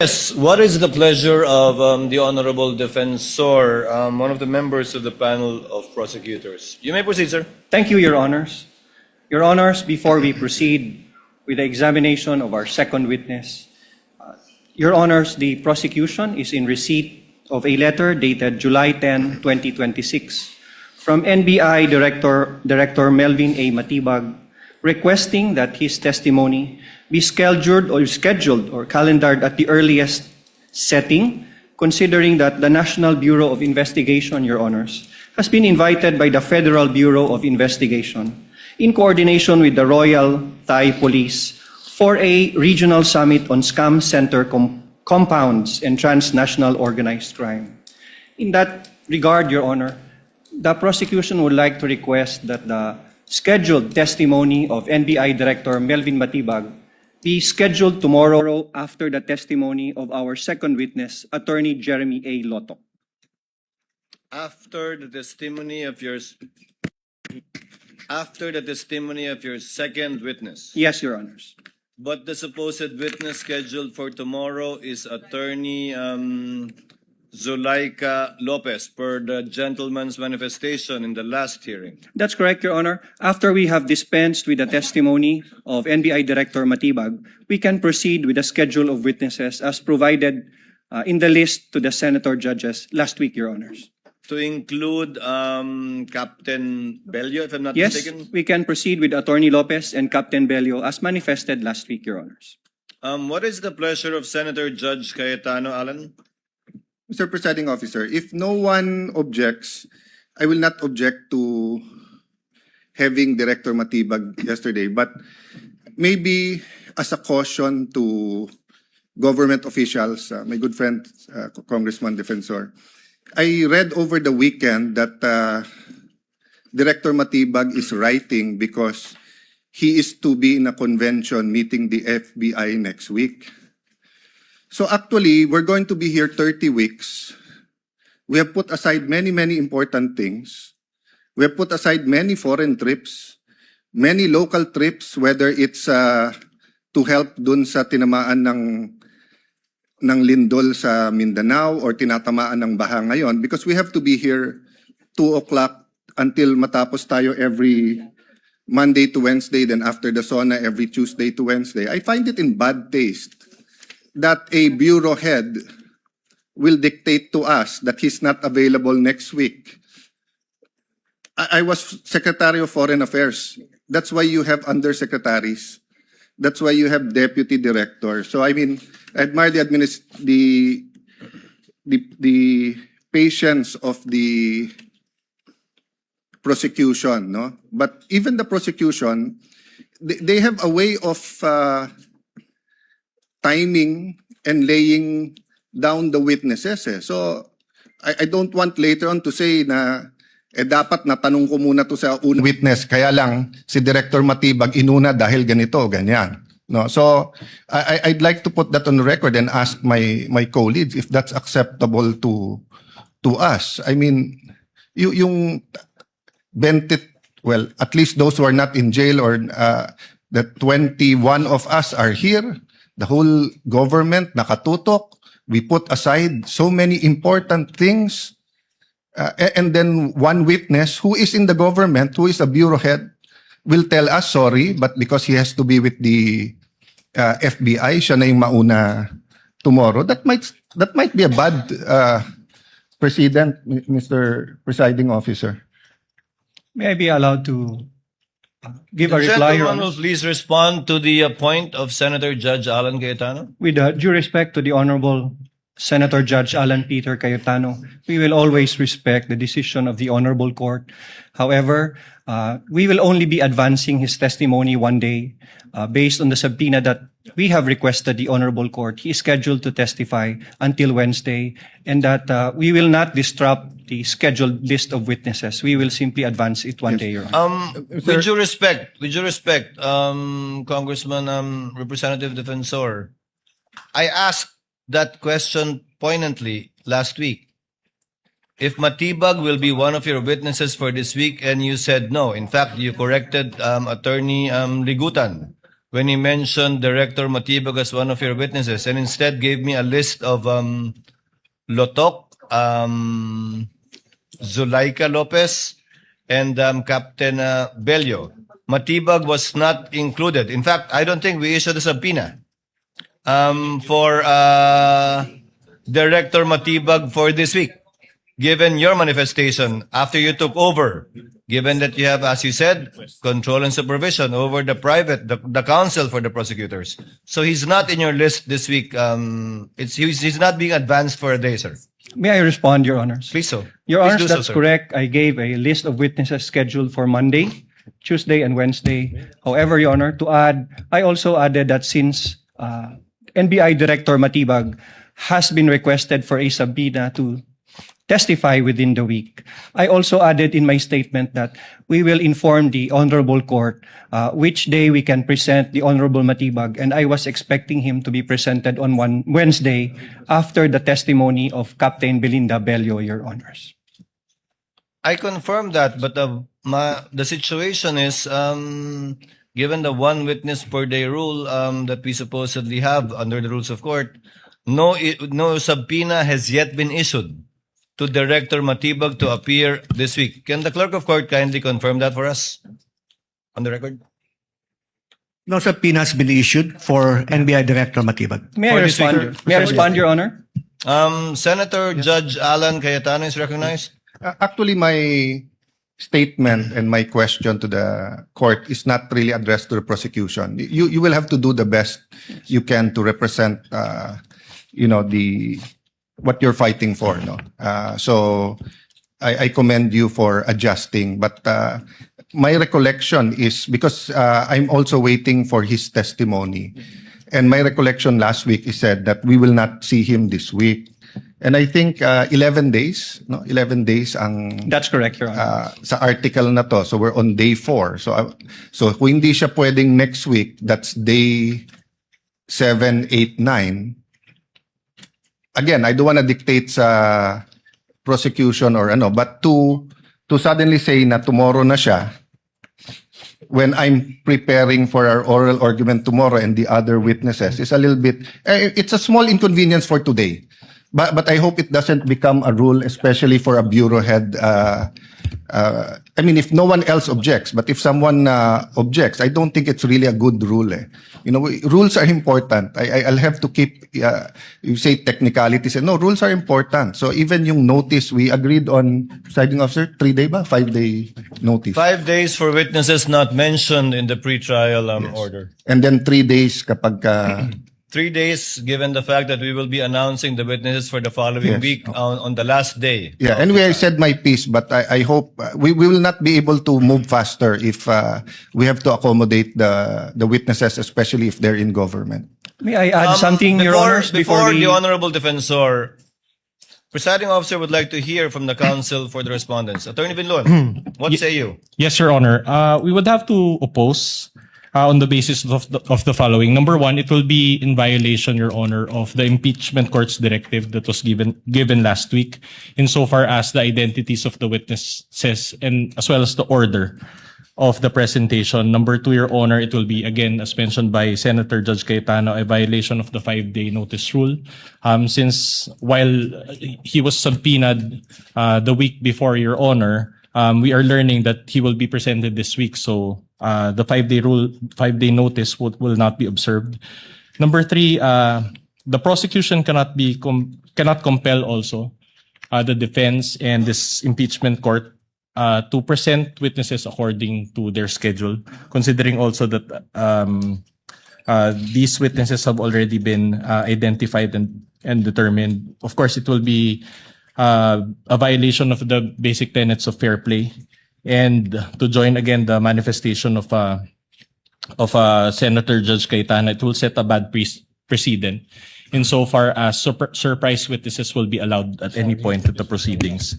Yes, what is the pleasure of the Honorable Defensor, one of the members of the panel of prosecutors? You may proceed, sir. Thank you, Your Honors. Your Honors, before we proceed with the examination of our second witness, Your Honors, the prosecution is in receipt of a letter dated July 10, 2026 from NBI Director Melvin A. Matibag requesting that his testimony be scheduled or calendared at the earliest setting, considering that the National Bureau of Investigation, Your Honors, has been invited by the Federal Bureau of Investigation in coordination with the Royal Thai Police for a regional summit on scam center compounds and transnational organized crime. In that regard, Your Honor, the prosecution would like to request that the scheduled testimony of NBI Director Melvin Matibag be scheduled tomorrow after the testimony of our second witness, Attorney Jeremy A. Lotto. After the testimony of your second witness. Yes, Your Honors. But the supposed witness scheduled for tomorrow is Attorney Zulaika Lopez, per the gentleman's manifestation in the last hearing. That's correct, Your Honor. After we have dispensed with the testimony of NBI Director Matibag, we can proceed with the schedule of witnesses as provided in the list to the senator judges last week, Your Honors. To include Captain Bello, if I'm not Yes, mistaken? we can proceed with Attorney Lopez and Captain Bello as manifested last week, Your Honors. What is the pleasure of Senator Judge Cayetano, Alan? Mr. Presiding Officer, if no one objects, I will not object to having Director Matibag yesterday, but maybe as a caution to government officials, my good friend, Congressman Defensor, I read over the weekend that Director Matibag is writing because he is to be in a convention meeting the FBI next week. So actually, we're going to be here 30 weeks. We have put aside many important things. We have put aside many foreign trips, many local trips, whether it's to help dun sa tinamaan ng lindol sa Mindanao or tinatamaan ng baha ngayon, because we have to be here 2 o'clock until matapos tayo every Monday to Wednesday, then after the SONA every Tuesday to Wednesday. I find it in bad taste that a bureau head will dictate to us that he's not available next week. I was Secretary of Foreign Affairs. That's why you have undersecretaries. That's why you have deputy director. So I mean, I admire the patience of the prosecution, no? But even the prosecution, they have a way of timing and laying down the witnesses. So I don't want later on to say na dapat natanong ko muna to sa unang witness, kaya lang si Director Matibag inuna dahil ganito, ganyan. No, so I'd like to put that on the record and ask my colleagues if that's acceptable to us. I mean, yung 20, well, at least those who are not in jail, or the 21 of us are here. The whole government nakatutok. We put aside so many important things. And then one witness who is in the government, who is a bureau head, will tell us, sorry, but because he has to be with the FBI, siya na yung mauna tomorrow. That might be a bad precedent, Mr. Presiding Officer. May I be allowed to give a reply, Your Gentleman will Honors? please respond to the point of Senator Judge Alan Cayetano. With due respect to the Honorable Senator Judge Alan Peter Cayetano, we will always respect the decision of the Honorable Court. However, we will only be advancing his testimony one day based on the subpoena that we have requested the Honorable Court. He is scheduled to testify until Wednesday, and that we will not disrupt the scheduled list of witnesses. We will simply advance it one day, Your Honor. With due respect, Congressman, Representative Defensor, I asked that question poignantly last week. If Matibag will be one of your witnesses for this week, and you said no. In fact, you corrected Attorney Ligutan when he mentioned Director Matibag as one of your witnesses and instead gave me a list of Lotok, Zulaika Lopez, and Captain Bello. Matibag was not included. In fact, I don't think we issued a subpoena for Director Matibag for this week. Given your manifestation after you took over, given that you have, as you said, control and supervision over the counsel for the prosecutors. So he's not in your list this week. He's not being advanced for a day, sir. May I respond, Your Honors? Please so. Your Please Honors, do so, that's sir. correct. I gave a list of witnesses scheduled for Monday, Tuesday, and Wednesday. However, Your Honor, to add, I also added that since NBI Director Matibag has been requested for a subpoena to testify within the week, I also added in my statement that we will inform the Honorable Court which day we can present the Honorable Matibag, and I was expecting him to be presented on one Wednesday after the testimony of Captain Belinda Bello, Your Honors. I confirm that, but the situation is, given the one witness per day rule that we supposedly have under the rules of court, no subpoena has yet been issued to Director Matibag to appear this week. Can the clerk of court kindly confirm that for us on the record? No subpoena has been issued for NBI Director Matibag. May For I this week, respond? May I respond, Your Honor? Senator Judge Alan Cayetano is recognized. Actually, my statement and my question to the court is not really addressed to the prosecution. You will have to do the best you can to represent, what you're fighting for. No, so I commend you for adjusting. But my recollection is because I'm also waiting for his testimony, and my recollection last week he said that we will not see him this week. And I think 11 days, no, 11 days ang That's correct, Your Honor. sa article na to. So we're on day 4. So kung hindi siya pwedeng next week, that's day 7, 8, 9. Again, I don't want to dictate sa prosecution or ano, but to suddenly say na tomorrow na siya, when I'm preparing for our oral argument tomorrow and the other witnesses, is a little bit, it's a small inconvenience for today. But I hope it doesn't become a rule, especially for a bureau head. I mean, if no one else objects, but if someone objects, I don't think it's really a good rule. Rules are important. I'll have to keep, you say technicalities. No, rules are important. So even yung notice, we agreed on, presiding officer, 3-day ba? 5-day notice. 5 days for witnesses not mentioned in the pretrial order. And then 3 days kapag 3 days, given the fact that we will be announcing the witnesses for the following Yes. week on the last day. Yeah, anyway, I said my piece, but I hope we will not be able to move faster if we have to accommodate the witnesses, especially if they're in government. May I add something, Your Honors, before we... the honorable defensor, presiding officer would like to hear from the counsel for the respondents. Attorney Binlon, what say you? Yes, Your Honor. We would have to oppose on the basis of the following. Number one, it will be in violation, Your Honor, of the impeachment court's directive that was given last week, insofar as the identities of the witnesses and as well as the order of the presentation. Number two, Your Honor, it will be, again, as mentioned by Senator Judge Cayetano, a violation of the 5-day notice rule. Since while he was subpoenaed the week before, Your Honor, we are learning that he will be presented this week. So the 5-day notice will not be observed. Number three, the prosecution cannot compel also the defense and this impeachment court to present witnesses according to their schedule, considering also that these witnesses have already been identified and determined. Of course, it will be a violation of the basic tenets of fair play, and to join again the manifestation of Senator Judge Cayetano, it will set a bad precedent insofar as surprise witnesses will be allowed at any point of the proceedings.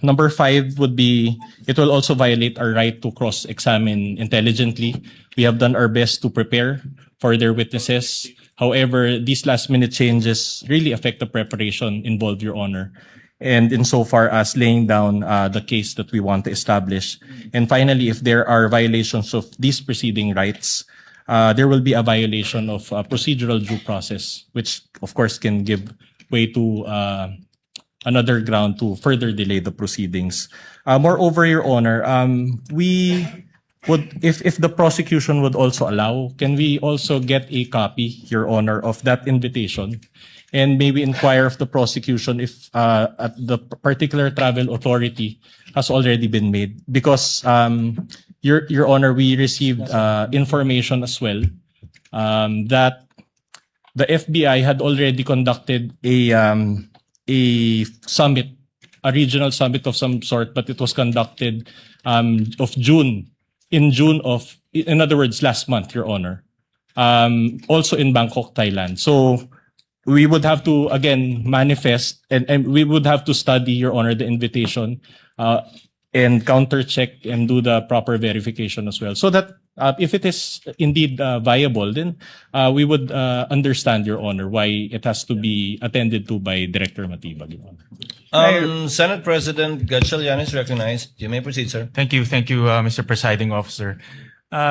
Number five would be, it will also violate our right to cross-examine intelligently. We have done our best to prepare for their witnesses. However, these last-minute changes really affect the preparation involved, Your Honor, and insofar as laying down the case that we want to establish. And finally, if there are violations of these preceding rights, there will be a violation of procedural due process, which of course can give way to another ground to further delay the proceedings. Moreover, Your Honor, we would, if the prosecution would also allow, can we also get a copy, Your Honor, of that invitation? And maybe inquire of the prosecution if at the particular travel authority has already been made. Because, Your Honor, we received information as well that the FBI had already conducted a summit, a regional summit of some sort, but it was conducted in other words, last month, Your Honor. Also in Bangkok, Thailand. So we would have to again manifest and we would have to study, Your Honor, the invitation and counter check and do the proper verification as well. So that if it is indeed viable, then we would understand, Your Honor, why it has to be attended to by Director Matibag, Your Honor. Senate President Gatchalian is recognized. You may proceed, sir. Thank you, Mr. Presiding Officer.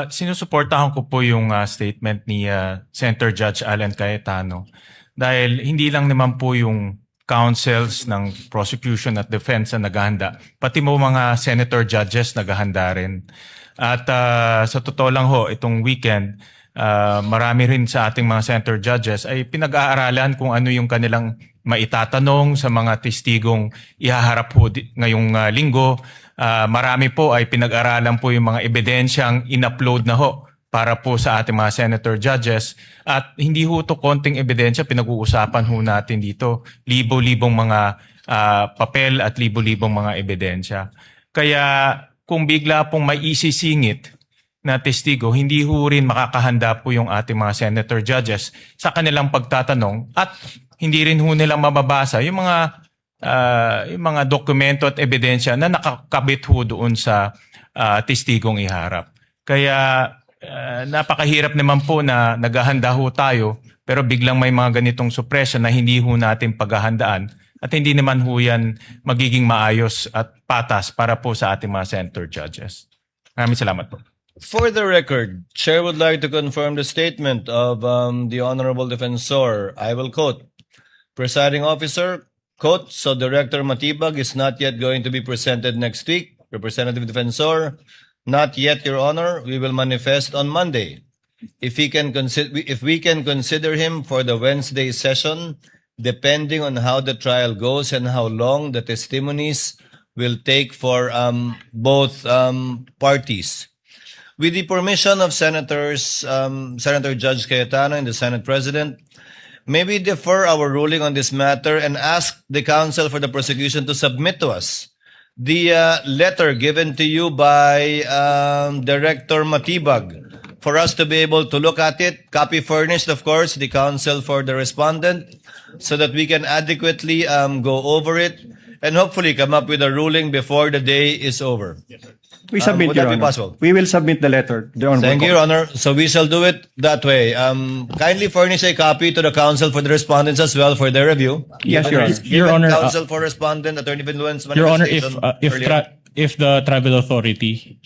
Sinusuportahan ko po yung statement ni Senator Judge Alan Cayetano dahil hindi lang naman po yung counsels ng prosecution at defense na naghahanda, pati mo mga senator judges naghahanda rin. At sa totoo lang ho, itong weekend, marami rin sa ating mga senator judges ay pinag-aaralan kung ano yung kanilang maitatanong sa mga testigong ihaharap po ngayong linggo. Marami po ay pinag-aralan po yung mga ebidensyang in-upload na ho para po sa ating mga senator judges. At hindi ho ito konting ebidensya, pinag-uusapan ho natin dito. Libo-libong mga papel at libo-libong mga ebidensya. Kaya kung bigla pong may isisingit na testigo, hindi ho rin makakahanda po yung ating mga senator judges sa kanilang pagtatanong at hindi rin ho nilang mababasa yung mga dokumento at ebidensya na nakakabit ho doon sa testigong iharap. Kaya napakahirap naman po na naghahanda ho tayo pero biglang may mga ganitong suppression na hindi ho natin paghahandaan at hindi naman ho yan magiging maayos at patas para po sa ating mga senator judges. Maraming salamat po. For the record, Chair would like to confirm the statement of the Honorable Defensor. I will quote, Presiding Officer, quote, so Director Matibag is not yet going to be presented next week. Representative Defensor, not yet, Your Honor. We will manifest on Monday. If we can consider him for the Wednesday session, depending on how the trial goes and how long the testimonies will take for both parties. With the permission of Senator Judge Cayetano and the Senate President, may we defer our ruling on this matter and ask the counsel for the prosecution to submit to us the letter given to you by Director Matibag for us to be able to look at it, copy furnished, of course, the counsel for the respondent, so that we can adequately go over it and hopefully come up with a ruling before the day is over. We submit, would Your that be Honor. possible? We will submit the letter. The Honorable Thank you, Court. Your Honor. So we shall do it that way. Kindly furnish a copy to the counsel for the respondents as well for their review. Yes, Your Honor. Your Honor, Counsel for respondent, Attorney Vinluen's Your Honor, manifestation earlier. if the travel authority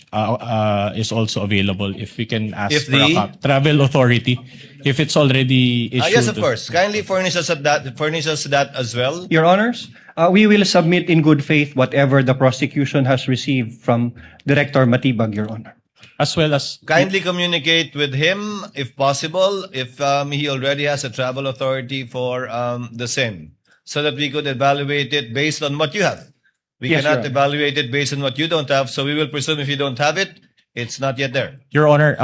is also available, if we can ask If for a the- travel authority, if it's already issued. Yes, of course. Kindly furnish us that as well. Your Honors, we will submit in good faith whatever the prosecution has received from Director Matibag, Your Honor. As well as Kindly communicate with him if possible, if he already has a travel authority for the same, so that we could evaluate it based on what you have. We Yes, cannot Your Honor. evaluate it based on what you don't have, so we will presume if you don't have it, it's not yet there. Your Honor,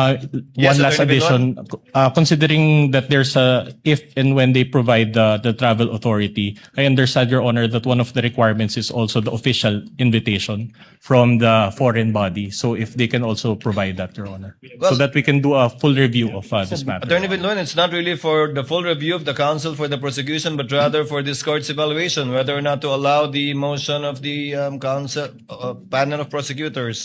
Yes, one last Attorney addition. Considering that there's if and when they provide the travel authority, I understand, Your Honor, that one of the requirements is also the official invitation from the foreign body. So if they can also provide that, Your Honor, Well- so that we can do a full review of this matter. Attorney Vinluan, it's not really for the full review of the counsel for the prosecution, but rather for this court's evaluation, whether or not to allow the motion of the counsel panel of prosecutors.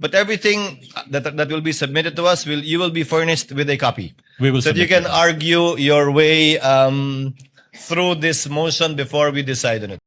But everything that will be submitted to us, you will be furnished with a copy. We will so that you submit can argue your way through this motion before we decide on it.